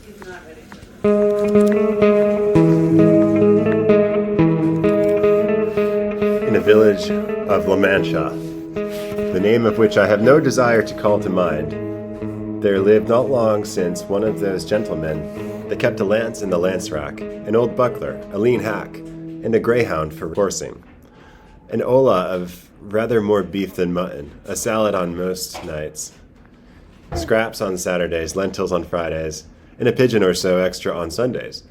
In a village of La Mancha, the name of which I have no desire to call to mind, there lived not long since one of those gentlemen that kept a lance in the lance rack, an old buckler, a lean hack, and a greyhound for coursing, an olla of rather more beef than mutton, a salad on most nights, scraps on Saturdays, lentils on Fridays, and a pigeon or so extra on Sundays,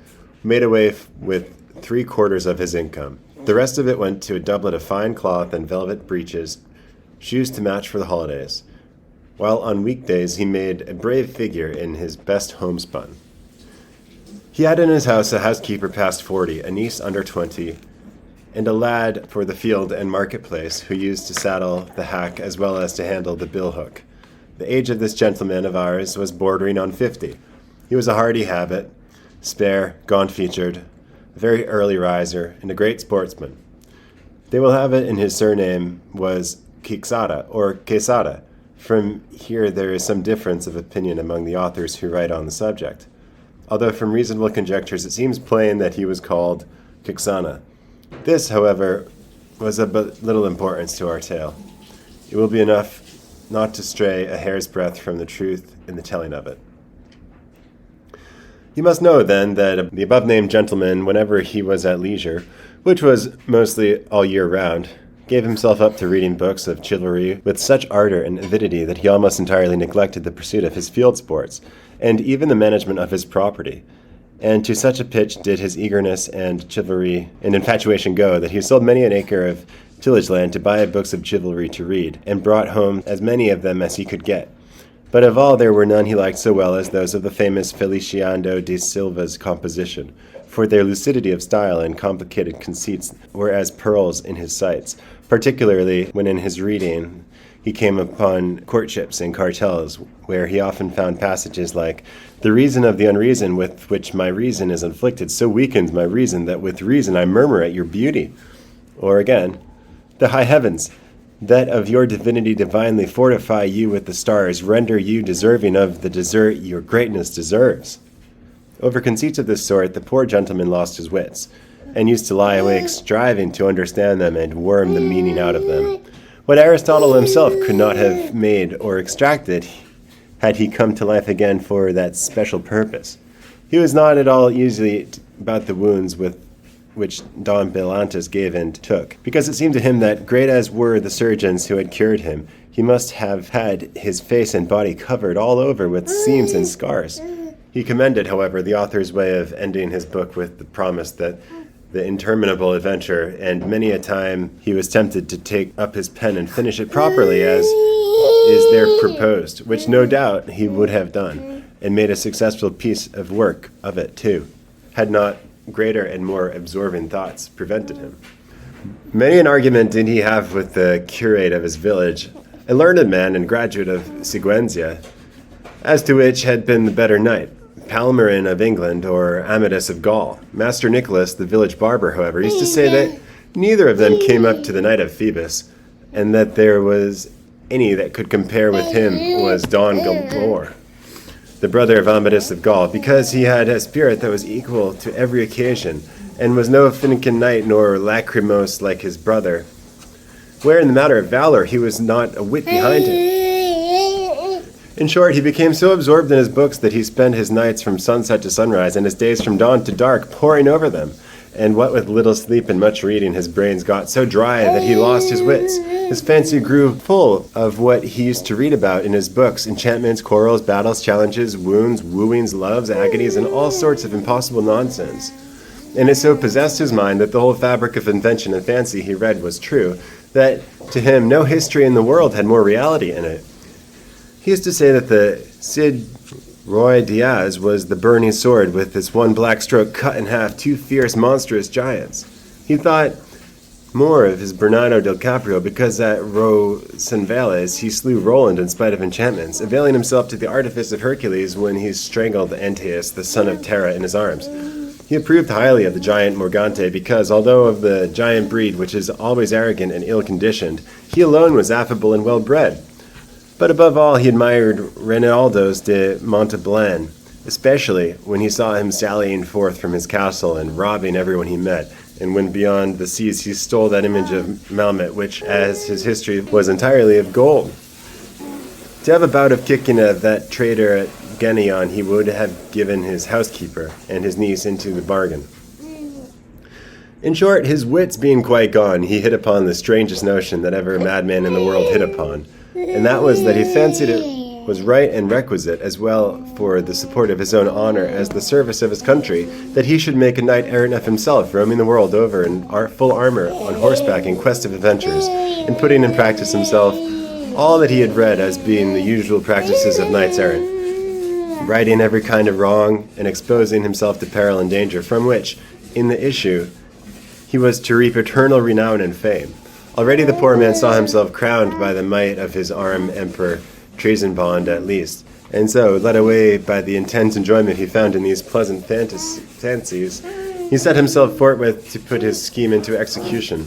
made away with 3/4 of his income. The rest of it went to a doublet of fine cloth and velvet breeches, shoes to match for the holidays, while on weekdays he made a brave figure in his best homespun. He had in his house a housekeeper past 40, a niece under 20, and a lad for the field and marketplace who used to saddle the hack as well as to handle the billhook. The age of this gentleman of ours was bordering on 50. He was a hardy habit, spare, gaunt-featured, a very early riser, and a great sportsman. They will have it in his surname was Quixote or Quesada. From here there is some difference of opinion among the authors who write on the subject, although from reasonable conjectures it seems plain that he was called Quixana. This, however, was of but little importance to our tale. It will be enough not to stray a hair's breadth from the truth in the telling of it. You must know, then, that the above-named gentleman, whenever he was at leisure, which was mostly all year round, gave himself up to reading books of chivalry with such ardor and avidity that he almost entirely neglected the pursuit of his field sports, and even the management of his property. And to such a pitch did his eagerness and chivalry and infatuation go that he sold many an acre of tillage land to buy books of chivalry to read, and brought home as many of them as he could get. But of all there were none he liked so well as those of the famous Feliciano de Silva's composition, for their lucidity of style and complicated conceits were as pearls in his sights, particularly when in his reading he came upon courtships and cartels, where he often found passages like, "The reason of the unreason with which my reason is afflicted so weakens my reason that with reason I murmur at your beauty." Or again, "The high heavens, that of your divinity divinely fortify you with the stars, render you deserving of the desert your greatness deserves." Over conceits of this sort the poor gentleman lost his wits, and used to lie awake striving to understand them and worm the meaning out of them. What Aristotle himself could not have made or extracted had he come to life again for that special purpose. He was not at all easy about the wounds with which Don Belantes gave and took, because it seemed to him that, great as were the surgeons who had cured him, he must have had his face and body covered all over with seams and scars. He commended, however, the author's way of ending his book with the promise that the interminable adventure, and many a time he was tempted to take up his pen and finish it properly as is there proposed, which no doubt he would have done, and made a successful piece of work of it too, had not greater and more absorbing thoughts prevented him. Many an argument did he have with the curate of his village, a learned man and graduate of Siguenza, as to which had been the better knight, Palmerin of England or Amadis of Gaul. Master Nicholas, the village barber, however, used to say that neither of them came up to the Knight of Phoebus, and that there was any that could compare with him was Don Galore, the brother of Amadis of Gaul, because he had a spirit that was equal to every occasion, and was no finikin knight nor lachrymose like his brother, where in the matter of valor he was not a whit behind him. In short, he became so absorbed in his books that he spent his nights from sunset to sunrise and his days from dawn to dark poring over them, and what with little sleep and much reading, his brains got so dry that he lost his wits. His fancy grew full of what he used to read about in his books, enchantments, quarrels, battles, challenges, wounds, wooings, loves, agonies, and all sorts of impossible nonsense. And it so possessed his mind that the whole fabric of invention and fancy he read was true, that to him no history in the world had more reality in it. He used to say that the Cid Roy Diaz was the burning sword with its one black stroke cut in half two fierce, monstrous giants. He thought more of his Bernardo del Caprio because at Rocinvales he slew Roland in spite of enchantments, availing himself to the artifice of Hercules when he strangled Antaeus, the son of Terra, in his arms. He approved highly of the giant Morgante because, although of the giant breed which is always arrogant and ill-conditioned, he alone was affable and well-bred. But above all, he admired Reinaldos de Montalban, especially when he saw him sallying forth from his castle and robbing everyone he met. And when beyond the seas he stole that image of Malmet, which, as his history, was entirely of gold. To have a bout of kicking of that traitor at Genion, he would have given his housekeeper and his niece into the bargain. In short, his wits being quite gone, he hit upon the strangest notion that ever a madman in the world hit upon, and that was that he fancied it was right and requisite, as well for the support of his own honor as the service of his country, that he should make a knight-errant of himself, roaming the world over in full armor, on horseback in quest of adventures, and putting in practice himself all that he had read as being the usual practices of knights-errant, righting every kind of wrong, and exposing himself to peril and danger, from which, in the issue, he was to reap eternal renown and fame. Already the poor man saw himself crowned by the might of his arm emperor, Treason-bond at least, and so, led away by the intense enjoyment he found in these pleasant fancies, he set himself forthwith to put his scheme into execution.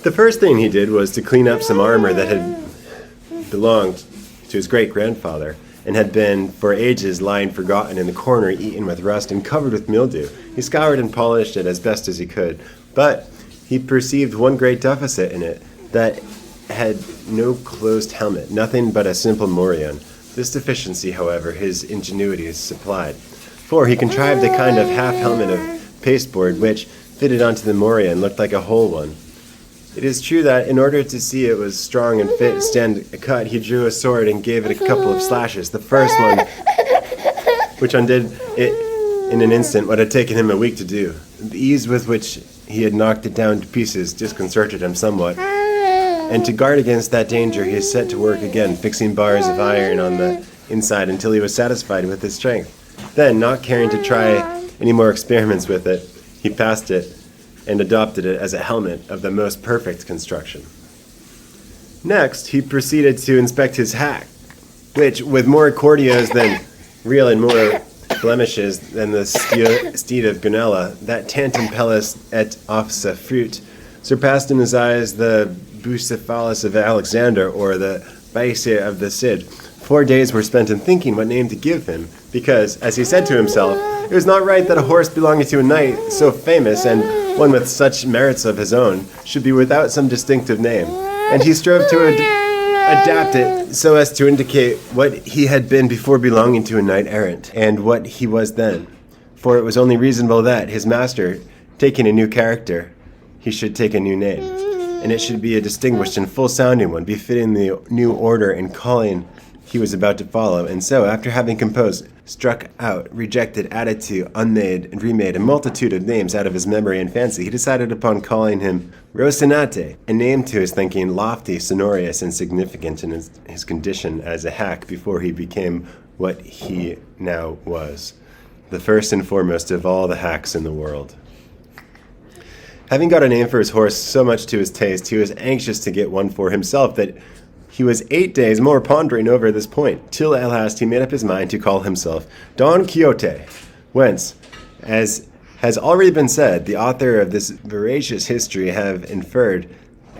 The first thing he did was to clean up some armor that had belonged to his great-grandfather, and had been for ages lying forgotten in the corner, eaten with rust and covered with mildew. He scoured and polished it as best as he could, but he perceived one great deficit in it, that had no closed helmet, nothing but a simple morion. This deficiency, however, his ingenuity supplied, for he contrived a kind of half-helmet of pasteboard which, fitted onto the morion, looked like a whole one. It is true that, in order to see it was strong and fit to stand a cut, he drew a sword and gave it a couple of slashes. The first one, which undid it in an instant, what had taken him a week to do. The ease with which he had knocked it down to pieces disconcerted him somewhat, and to guard against that danger he set to work again, fixing bars of iron on the inside until he was satisfied with his strength. Then, not caring to try any more experiments with it, he passed it and adopted it as a helmet of the most perfect construction. Next, he proceeded to inspect his hack, which, with more cordials than real and more blemishes than the steed of Gunella, that tantum pellis et ofsa fruit, surpassed in his eyes the Bucephalus of Alexander or the Baesia of the Cid. 4 days were spent in thinking what name to give him, because, as he said to himself, it was not right that a horse belonging to a knight so famous and one with such merits of his own should be without some distinctive name, and he strove to adapt it so as to indicate what he had been before belonging to a knight-errant, and what he was then. For it was only reasonable that, his master, taking a new character, he should take a new name, and it should be a distinguished and full-sounding one, befitting the new order and calling he was about to follow, and so, after having composed, struck out, rejected, added to, unmade, and remade a multitude of names out of his memory and fancy, he decided upon calling him Rocinante, a name to his thinking lofty, sonorous, and significant in his condition as a hack before he became what he now was, the first and foremost of all the hacks in the world. Having got a name for his horse so much to his taste, he was anxious to get one for himself that he was 8 days more pondering over this point, till at last he made up his mind to call himself Don Quixote, whence, as has already been said, the author of this veracious history have inferred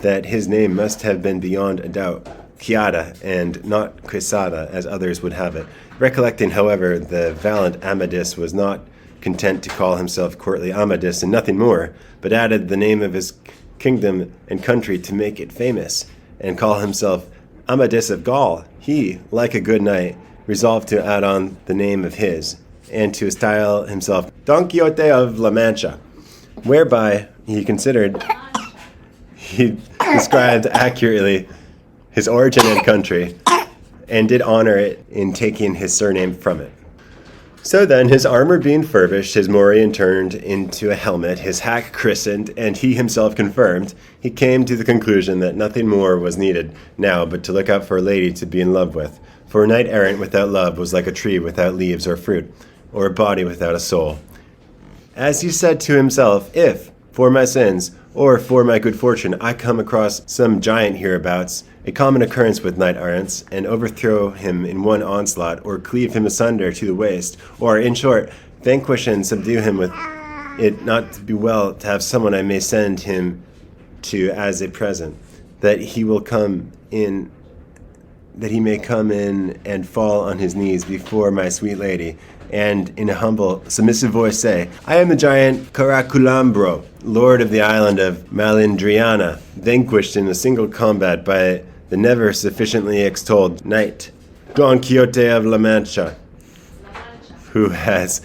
that his name must have been beyond a doubt Quixada, and not Quixada, as others would have it. Recollecting, however, the valiant Amadis was not content to call himself courtly Amadis and nothing more, but added the name of his kingdom and country to make it famous, and call himself Amadis of Gaul, he, like a good knight, resolved to add on the name of his, and to style himself Don Quixote of La Mancha, whereby he considered he described accurately his origin and country, and did honor it in taking his surname from it. So then, his armor being furbished, his morion turned into a helmet, his hack christened, and he himself confirmed, he came to the conclusion that nothing more was needed now but to look out for a lady to be in love with. For a knight-errant without love was like a tree without leaves or fruit, or a body without a soul. As he said to himself, if, for my sins, or for my good fortune, I come across some giant hereabouts, a common occurrence with knight-errants, and overthrow him in one onslaught, or cleave him asunder to the waist, or, in short, vanquish and subdue him with it not be well to have someone I may send him to as a present, that he will come in that he may come in and fall on his knees before my sweet lady, and in a humble, submissive voice say, I am the giant Caraculambro, lord of the island of Malindriana, vanquished in a single combat by the never sufficiently extolled knight, Don Quixote of La Mancha, who has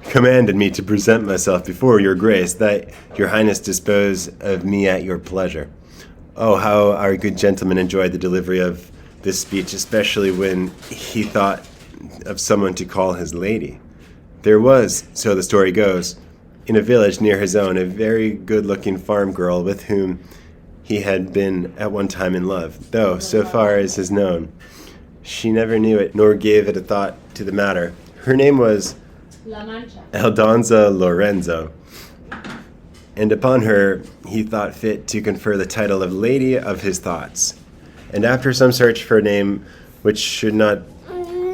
commanded me to present myself before your grace, that your highness dispose of me at your pleasure. Oh, how our good gentleman enjoyed the delivery of this speech, especially when he thought of someone to call his lady. There was, so the story goes, in a village near his own, a very good-looking farm girl with whom he had been at one time in love, though, so far as is known, she never knew it, nor gave it a thought to the matter. Her name was Aldonza Lorenzo, and upon her he thought fit to confer the title of Lady of his Thoughts. And after some search for a name which should not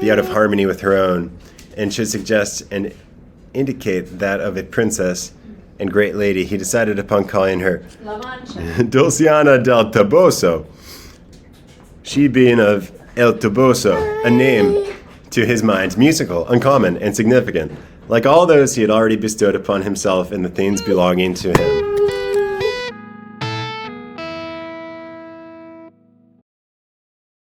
be out of harmony with her own, and should suggest and indicate that of a princess and great lady, he decided upon calling her Dulciana del Toboso, she being of El Toboso, a name, to his mind, musical, uncommon, and significant, like all those he had already bestowed upon himself and the things belonging to him.